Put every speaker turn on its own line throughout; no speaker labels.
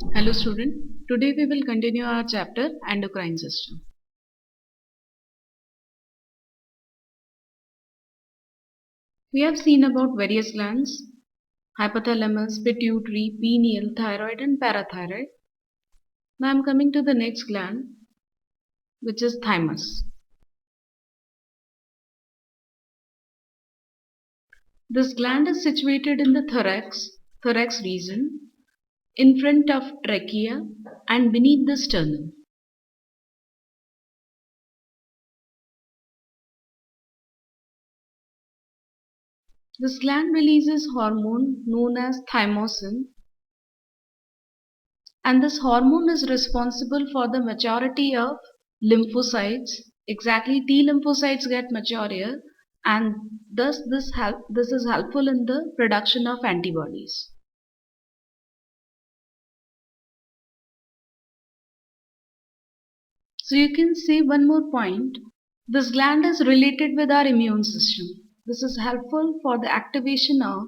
Hello student, today we will continue our chapter endocrine system. We have seen about various glands, hypothalamus, pituitary, pineal, thyroid and parathyroid. Now I am coming to the next gland, which is thymus. This gland is situated in the thorax region, in front of trachea and beneath the sternum. This gland releases hormone known as thymosin, and this hormone is responsible for the maturity of lymphocytes. Exactly, T lymphocytes get mature here, and thus this is helpful in the production of antibodies. So you can see one more point. This gland is related with our immune system. This is helpful for the activation of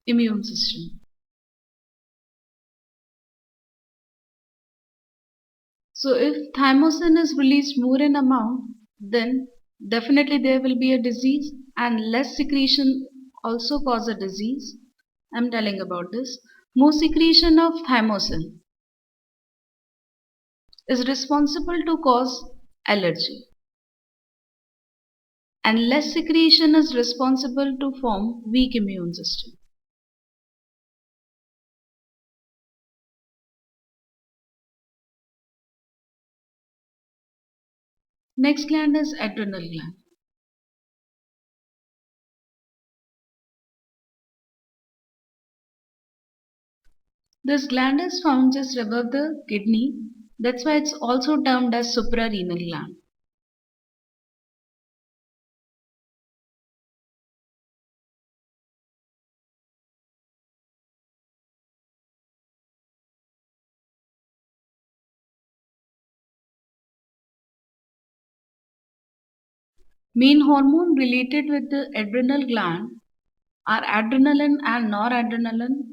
immune system. So if thymosin is released more in amount, then definitely there will be a disease, and less secretion also cause a disease. I'm telling about this. More secretion of thymosin is responsible to cause allergy, and less secretion is responsible to form weak immune system. Next gland is adrenal gland. This gland is found just above the kidney. That's why it's also termed as suprarenal gland. Main hormone related with the adrenal gland are adrenaline and noradrenaline.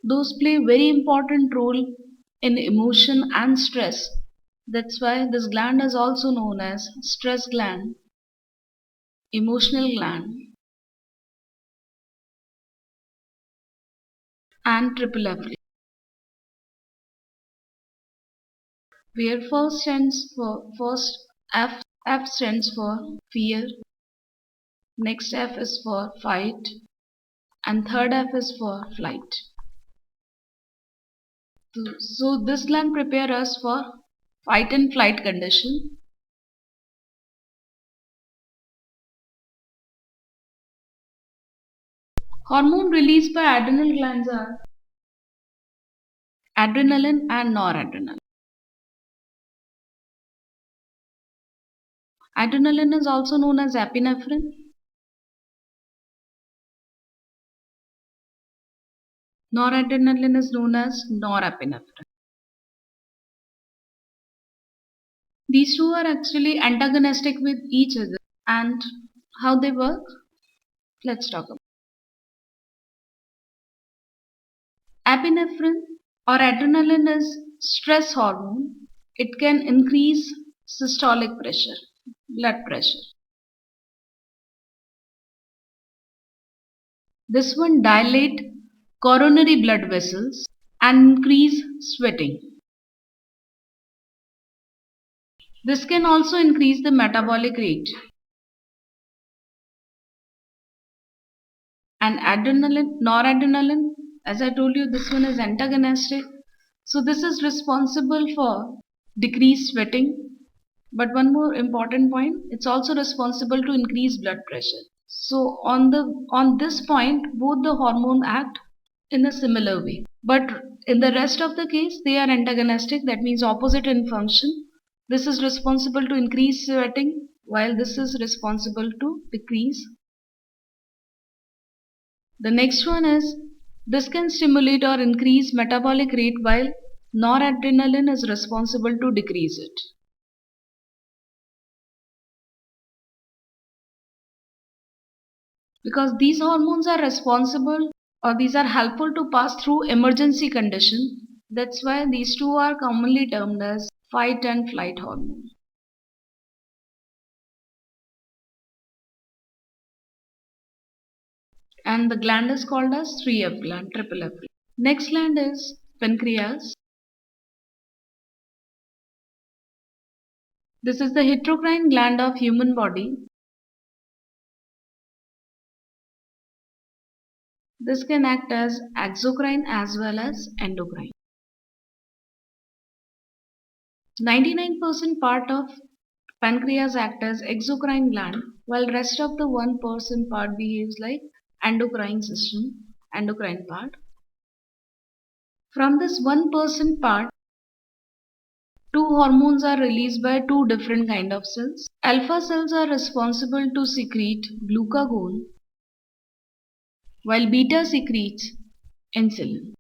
Those play very important role in emotion and stress. That's why this gland is also known as stress gland, emotional gland, and triple F, where F stands for fear, next F is for fight, and third F is for flight. So this gland prepare us for fight and flight condition. Hormone released by adrenal glands are adrenaline and noradrenaline. Adrenaline is also known as epinephrine. Noradrenaline is known as norepinephrine. These two are actually antagonistic with each other, and how they work, let's talk about. Epinephrine or adrenaline is stress hormone. It can increase systolic pressure, blood pressure. This one dilate coronary blood vessels and increase sweating. This can also increase the metabolic rate. And noradrenaline, as I told you, this one is antagonistic. So this is responsible for decreased sweating. But one more important point, it's also responsible to increase blood pressure. So on this point, both the hormone act in a similar way. But in the rest of the case, they are antagonistic. That means opposite in function. This is responsible to increase sweating, while this is responsible to decrease. The next one is this can stimulate or increase metabolic rate, while noradrenaline is responsible to decrease it. because these hormones are responsible or these are helpful to pass through emergency condition. That's why these two are commonly termed as fight and flight hormone. And the gland is called as 3F gland, triple F. Next gland is pancreas. This is the heterocrine gland of human body. This can act as exocrine as well as endocrine. 99% part of pancreas act as exocrine gland, while rest of the 1% part behaves like endocrine part. From this 1% part, two hormones are released by two different kind of cells. Alpha cells are responsible to secrete glucagon, while beta secretes insulin.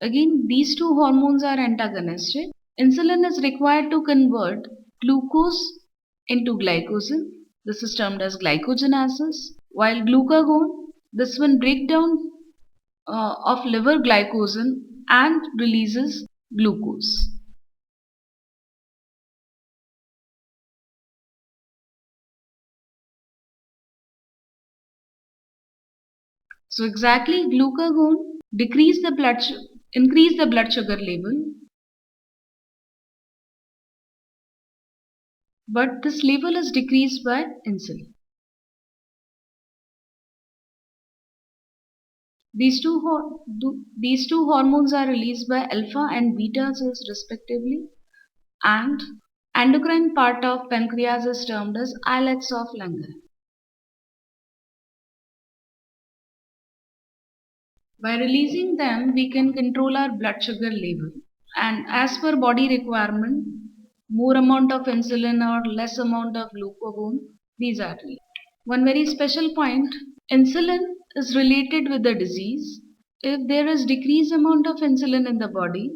Again, these two hormones are antagonistic. Insulin is required to convert glucose into glycogen. This is termed as glycogenesis. While glucagon, this one breakdown of liver glycogen and releases glucose. So exactly, glucagon increase the blood sugar level, but this level is decreased by insulin. These two hormones are released by alpha and beta cells respectively, and endocrine part of pancreas is termed as islets of Langerhans. By releasing them, we can control our blood sugar level, and as per body requirement, more amount of insulin or less amount of glucagon, these are related. One very special point, insulin is related with the disease. If there is decreased amount of insulin in the body,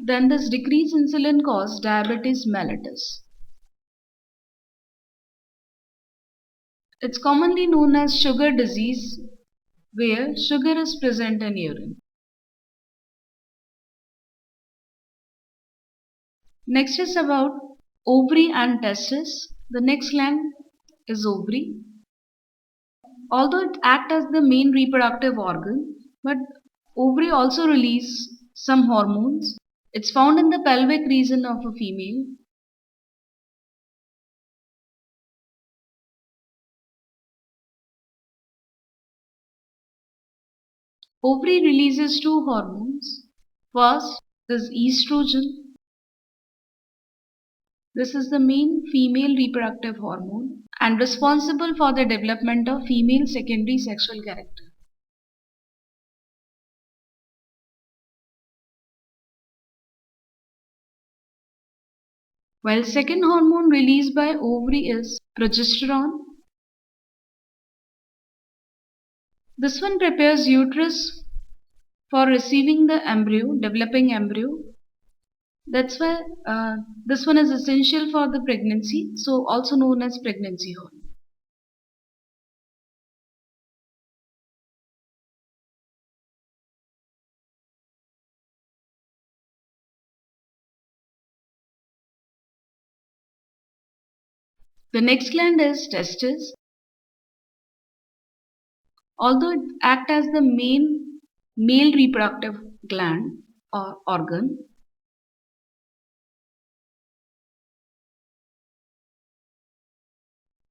then this decreased insulin causes diabetes mellitus. It's commonly known as sugar disease, where sugar is present in urine. Next is about ovary and testis. The next gland is ovary. Although it acts as the main reproductive organ, but ovary also release some hormones. It's found in the pelvic region of a female. Ovary releases two hormones. First is estrogen. This is the main female reproductive hormone and responsible for the development of female secondary sexual character. While second hormone released by ovary is progesterone. This one prepares uterus for receiving the embryo, developing embryo. That's why this one is essential for the pregnancy, so also known as pregnancy hormone. The next gland is testis. Although it acts as the main male reproductive gland or organ,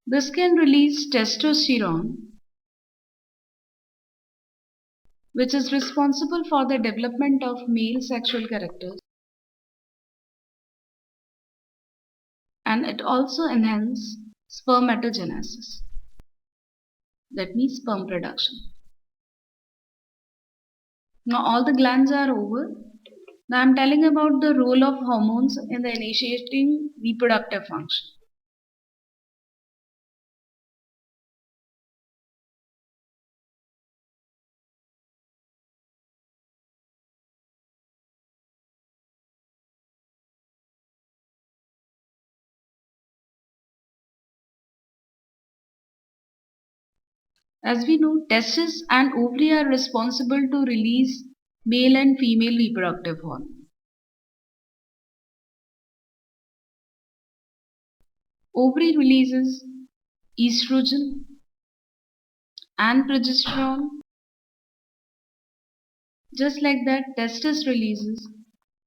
this can release testosterone, which is responsible for the development of male sexual characters, and it also enhances spermatogenesis, that means sperm production. Now all the glands are over. Now I'm telling about the role of hormones in the initiating reproductive function. As we know, testes and ovary are responsible to release male and female reproductive hormone. Ovary releases estrogen and progesterone. Just like that, testis releases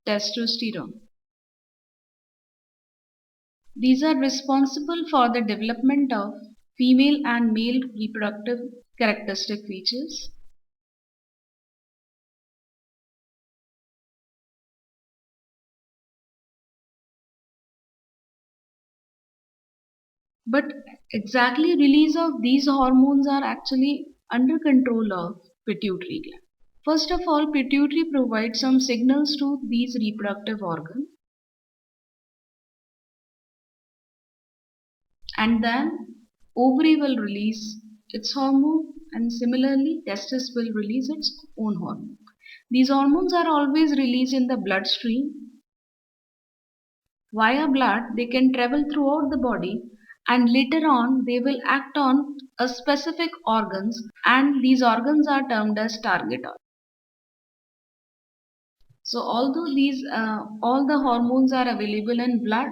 testosterone. These are responsible for the development of female and male reproductive characteristic features. But exactly release of these hormones are actually under control of pituitary gland. First of all, pituitary provides some signals to these reproductive organs, and then ovary will release its hormone, and similarly testis will release its own hormone. These hormones are always released in the bloodstream. Via blood, they can travel throughout the body, and later on they will act on a specific organs, and these organs are termed as target organs. So although these all the hormones are available in blood,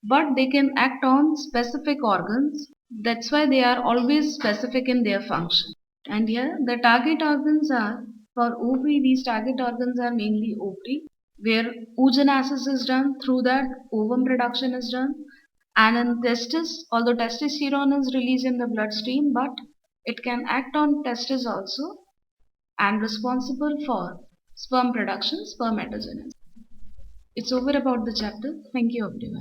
but they can act on specific organs. That's why they are always specific in their function. And here the target organs are for ovary. These target organs are mainly ovary, where oogenesis is done. Through that, ovum production is done. And in testis, although testosterone is released in the bloodstream, but it can act on testis also and responsible for sperm production, spermatogenesis. It's over about the chapter. Thank you, everyone.